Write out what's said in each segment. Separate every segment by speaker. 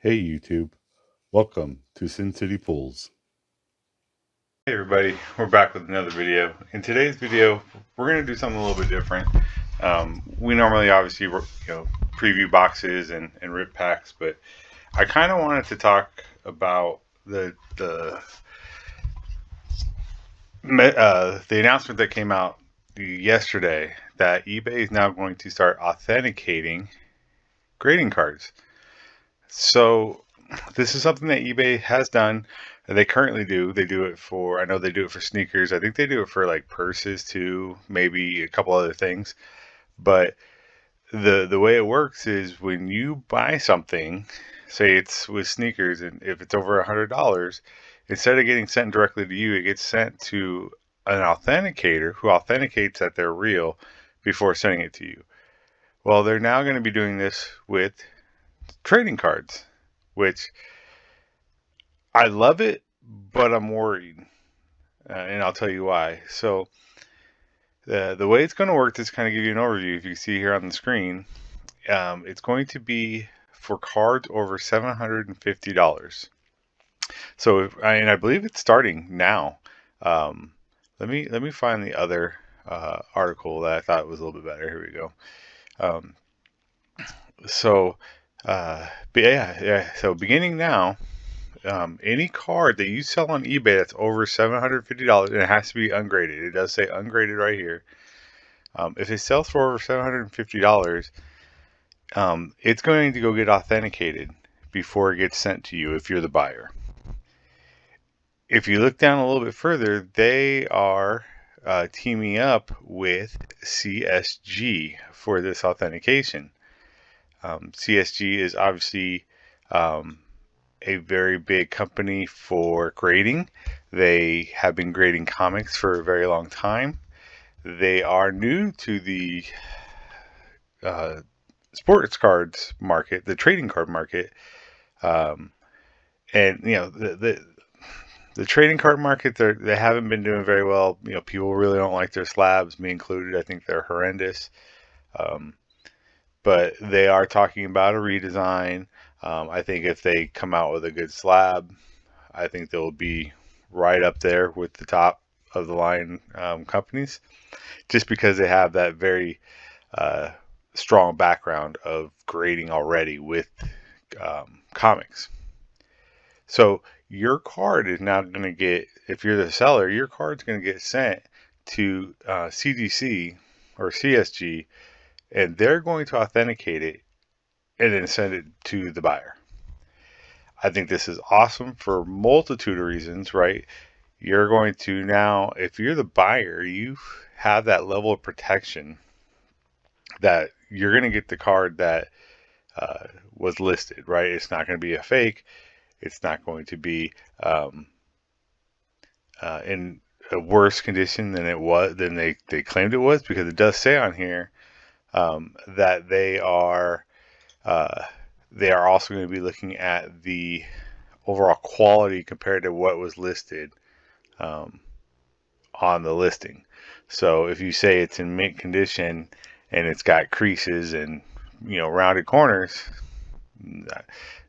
Speaker 1: Hey YouTube, welcome to Sin City Pools. Hey everybody, we're back with another video. In today's video, we're going to do something a little bit different. We normally obviously preview boxes and rip packs, but I kind of wanted to talk about the announcement that came out yesterday that eBay is now going to start authenticating grading cards. So this is something that eBay has done. They currently do. They do it for, I know they do it for sneakers. I think they do it for like purses too, maybe a couple other things. But the way it works is when you buy something, say it's with sneakers, and if it's over $100, instead of getting sent directly to you, it gets sent to an authenticator who authenticates that they're real before sending it to you. Well, they're now going to be doing this with trading cards, which I love it, but I'm worried, and I'll tell you why. So the way it's going to work, just kind of give you an overview. If you see here on the screen, it's going to be for cards over $750. So, and I believe it's starting now. Let me find the other article that I thought was a little bit better. Here we go. Um, so, but yeah. So beginning now. Any card that you sell on eBay that's over $750, and it has to be ungraded. It does say ungraded right here. If it sells for over $750, it's going to go get authenticated before it gets sent to you if you're the buyer. If you look down a little bit further, they are teaming up with CSG for this authentication. CSG is obviously a very big company for grading. They have been grading comics for a very long time. They are new to the sports cards market, the trading card market, and the trading card market, they haven't been doing very well. People really don't like their slabs, me included. I think they're horrendous. But they are talking about a redesign. I think if they come out with a good slab, I think they'll be right up there with the top of the line companies, just because they have that very strong background of grading already with comics. So your card is now going to get, if you're the seller, your card's going to get sent to CDC or CSG, and they're going to authenticate it and then send it to the buyer. I think this is awesome for a multitude of reasons, right? You're going to now, if you're the buyer, you have that level of protection that you're going to get the card that was listed, right? It's not going to be a fake. It's not going to be in a worse condition than it was, than they claimed it was, because it does say on here that they are also going to be looking at the overall quality compared to what was listed on the listing. So if you say it's in mint condition and it's got creases and rounded corners,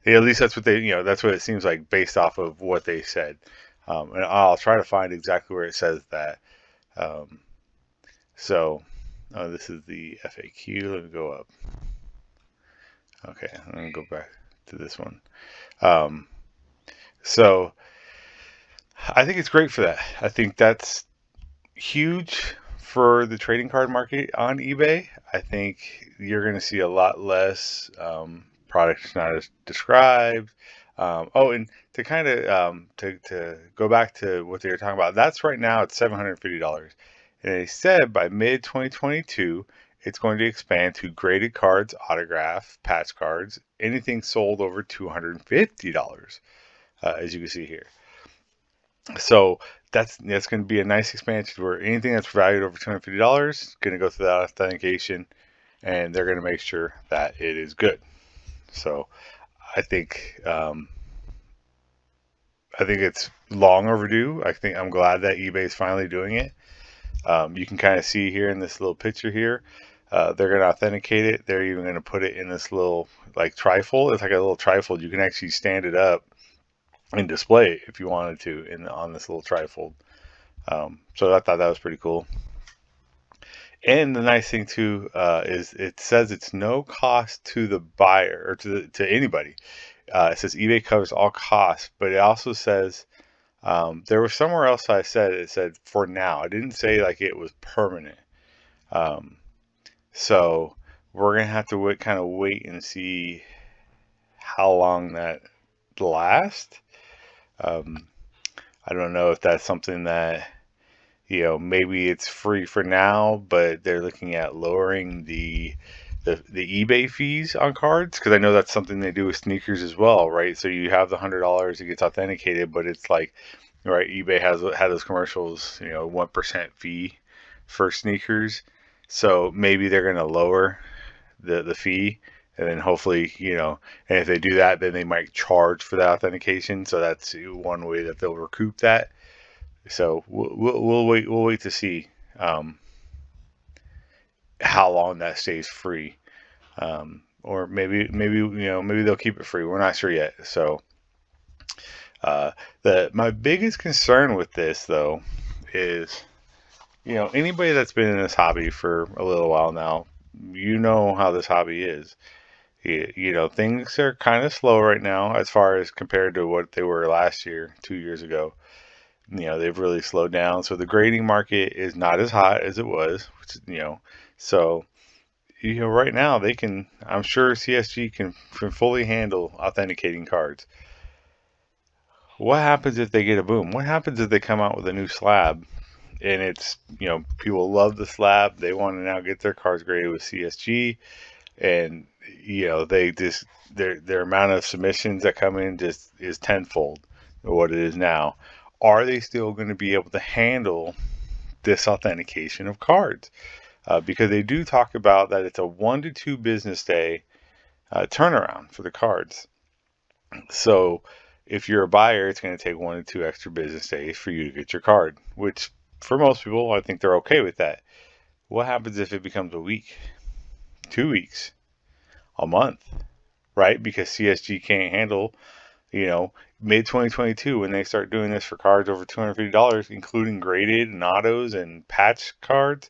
Speaker 1: at least that's what that's what it seems like based off of what they said. And I'll try to find exactly where it says that. So this is the FAQ. Let me go up. Okay, I'm going to go back to this one. So I think it's great for that. I think that's huge for the trading card market on eBay. I think you're going to see a lot less products not as described. And to kind of to go back to what they were talking about, that's right now it's $750, and they said by mid 2022 it's going to expand to graded cards, autograph, patch cards, anything sold over $250, as you can see here. So that's going to be a nice expansion where anything that's valued over $250 is going to go through that authentication, and they're going to make sure that it is good. So I think it's long overdue. I'm glad that eBay is finally doing it. You can kind of see here in this little picture here, They're going to authenticate it. They're even going to put it in this little like trifold. It's like a little trifold. You can actually stand it up and display it if you wanted to on this little trifold. So I thought that was pretty cool. And the nice thing too is it says it's no cost to the buyer or to anybody. It says eBay covers all costs, but it also says there was somewhere else I said it said for now. I didn't say like it was permanent. Um, so we're gonna have to wait and see how long that lasts. Um, I don't know if that's something that maybe it's free for now, but they're looking at lowering the eBay fees on cards, because I know that's something they do with sneakers as well, right? So you have the $100, it gets authenticated, but it's like, right, eBay has had those commercials, 1% fee for sneakers. So maybe they're going to lower the fee, and then hopefully, and if they do that, then they might charge for the authentication. So that's one way that they'll recoup that. So we'll wait. We'll wait to see how long that stays free, or maybe they'll keep it free. We're not sure yet. So my biggest concern with this though is anybody that's been in this hobby for a little while now, how this hobby is. Things are kind of slow right now as far as compared to what they were last year, 2 years ago. They've really slowed down. So the grading market is not as hot as it was, so, right now I'm sure CSG can fully handle authenticating cards. What happens if they get a boom? What happens if they come out with a new slab and it's, people love the slab. They want to now get their cards graded with CSG, and, they just, their amount of submissions that come in just is tenfold what it is now. Are they still going to be able to handle this authentication of cards? Because they do talk about that it's a 1 to 2 business day turnaround for the cards. So if you're a buyer, it's going to take 1 to 2 extra business days for you to get your card, which for most people, I think they're okay with that. What happens if it becomes a week, 2 weeks, a month, right? Because CSG can't handle, mid 2022 when they start doing this for cards over $250, including graded and autos and patch cards.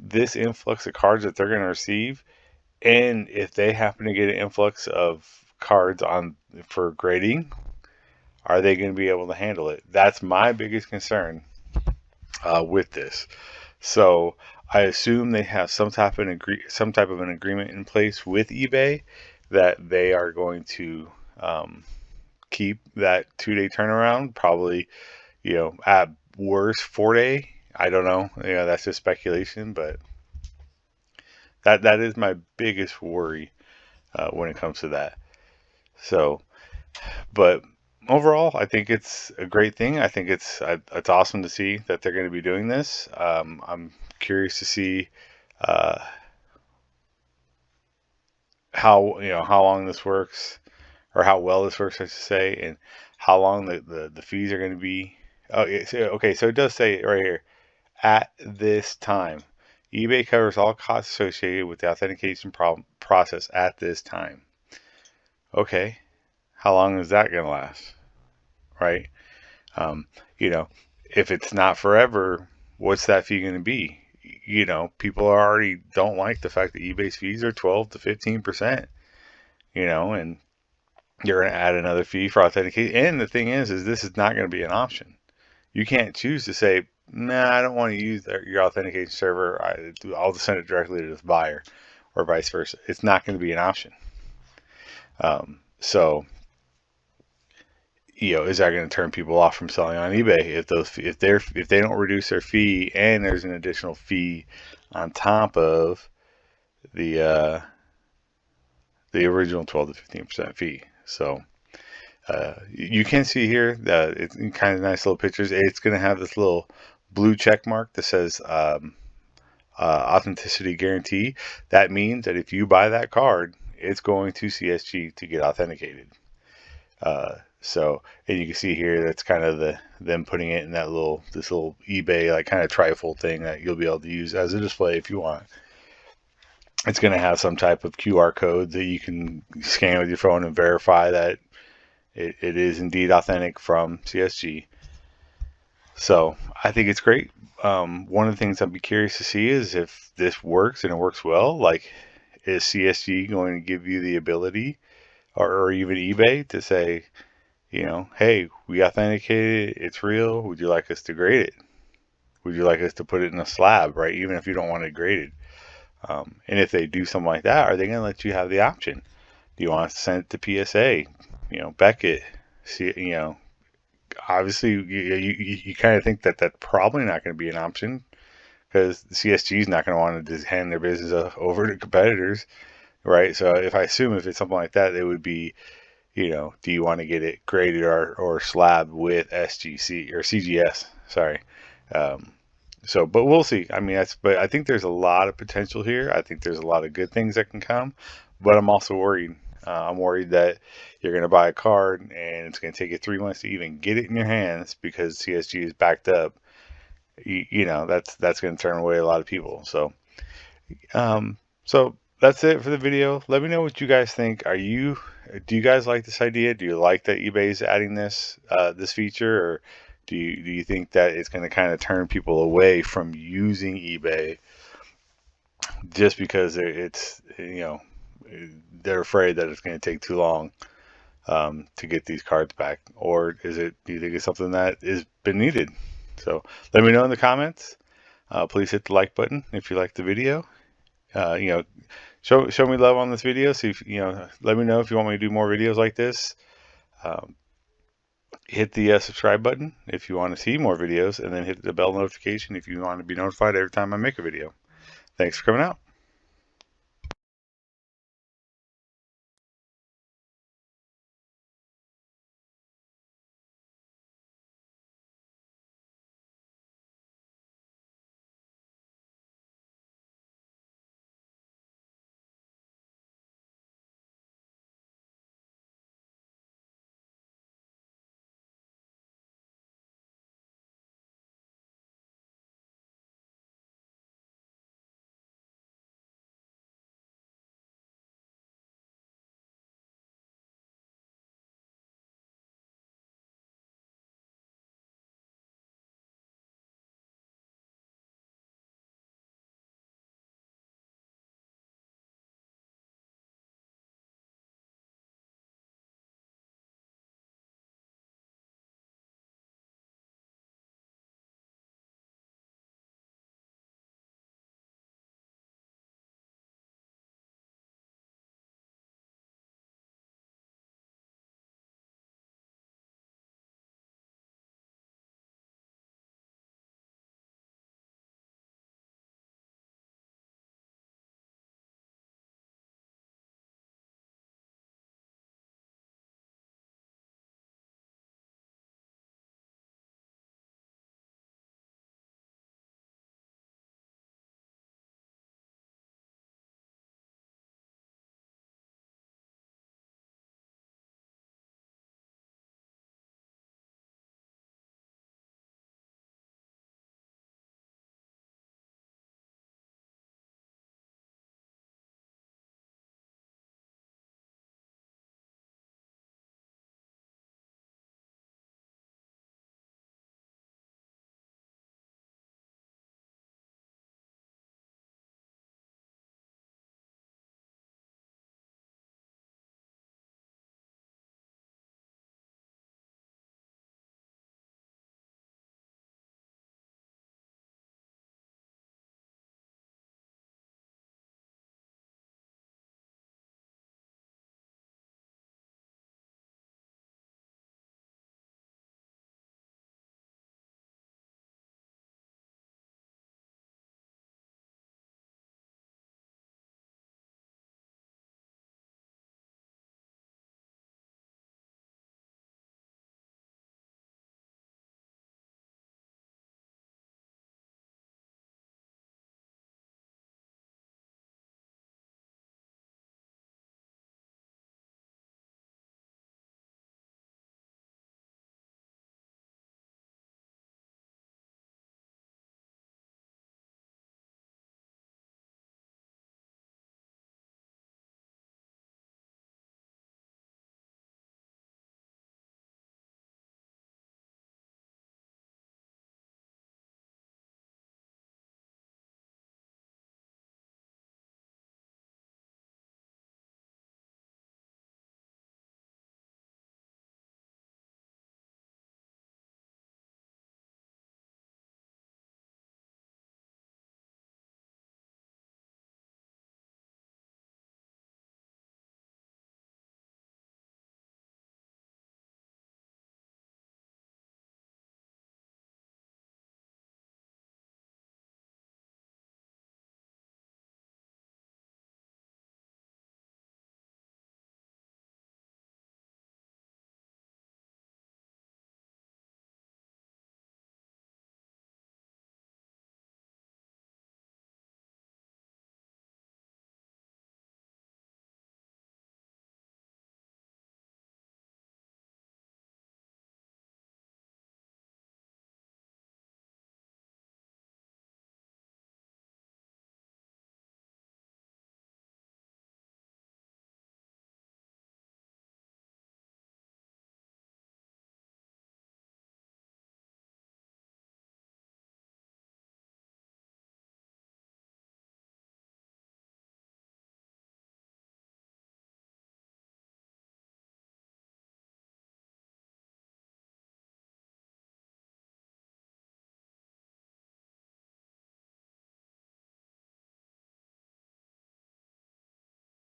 Speaker 1: This influx of cards that they're going to receive, and if they happen to get an influx of cards on for grading, are they going to be able to handle it? That's my biggest concern with this. So I assume they have some type of an agreement in place with eBay that they are going to keep that 2-day turnaround. Probably, at worst 4-day. I don't know. That's just speculation, but that is my biggest worry when it comes to that. So, but overall, I think it's a great thing. I think it's awesome to see that they're going to be doing this. I'm curious to see how long this works, or how well this works, I should say, and how long the fees are going to be. Oh, yeah, okay, so it does say right here, at this time. eBay covers all costs associated with the authentication process at this time. Okay, how long is that going to last, right? Um, if it's not forever, what's that fee going to be? People already don't like the fact that eBay's fees are 12 to 15%, and you're going to add another fee for authentication. And the thing is this is not going to be an option. You can't choose to say, nah, I don't want to use your authentication server. I'll just send it directly to this buyer, or vice versa. It's not going to be an option. So, is that going to turn people off from selling on eBay if they don't reduce their fee, and there's an additional fee on top of the original 12 to 15% fee? So you can see here that it's kind of nice little pictures. It's going to have this little blue check mark that says authenticity guarantee. That means that if you buy that card, it's going to CSG to get authenticated. And you can see here that's kind of them putting it in this little eBay like kind of trifold thing that you'll be able to use as a display if you want. It's going to have some type of QR code that you can scan with your phone and verify that it is indeed authentic from CSG. So I think it's great. One of the things I'd be curious to see is if this works and it works well. Like, is CSG going to give you the ability, or even eBay, to say, hey, we authenticated it, it's real. Would you like us to grade it? Would you like us to put it in a slab, right? Even if you don't want it graded. And if they do something like that, are they going to let you have the option? Do you want us to send it to PSA? Beckett. See, obviously you kind of think that that's probably not going to be an option, because the CSG is not going to want to just hand their business over to competitors, right? So if I assume if it's something like that, it would be, do you want to get it graded or slab with SGC or CGS? Sorry. Um, but we'll see. I mean, but I think there's a lot of potential here. I think there's a lot of good things that can come, but I'm also worried. I'm worried that you're going to buy a card and it's going to take you 3 months to even get it in your hands because CSG is backed up. That's going to turn away a lot of people. Um, so that's it for the video. Let me know what you guys think. Do you guys like this idea? Do you like that eBay is adding this feature, or do you think that it's going to kind of turn people away from using eBay just because it's they're afraid that it's going to take too long to get these cards back, or do you think it's something that is been needed? So let me know in the comments. Please hit the like button if you like the video. Uh, you know, show me love on this video. See if let me know if you want me to do more videos like this. Um, Hit the subscribe button if you want to see more videos, and then hit the bell notification if you want to be notified every time I make a video. Thanks for coming out.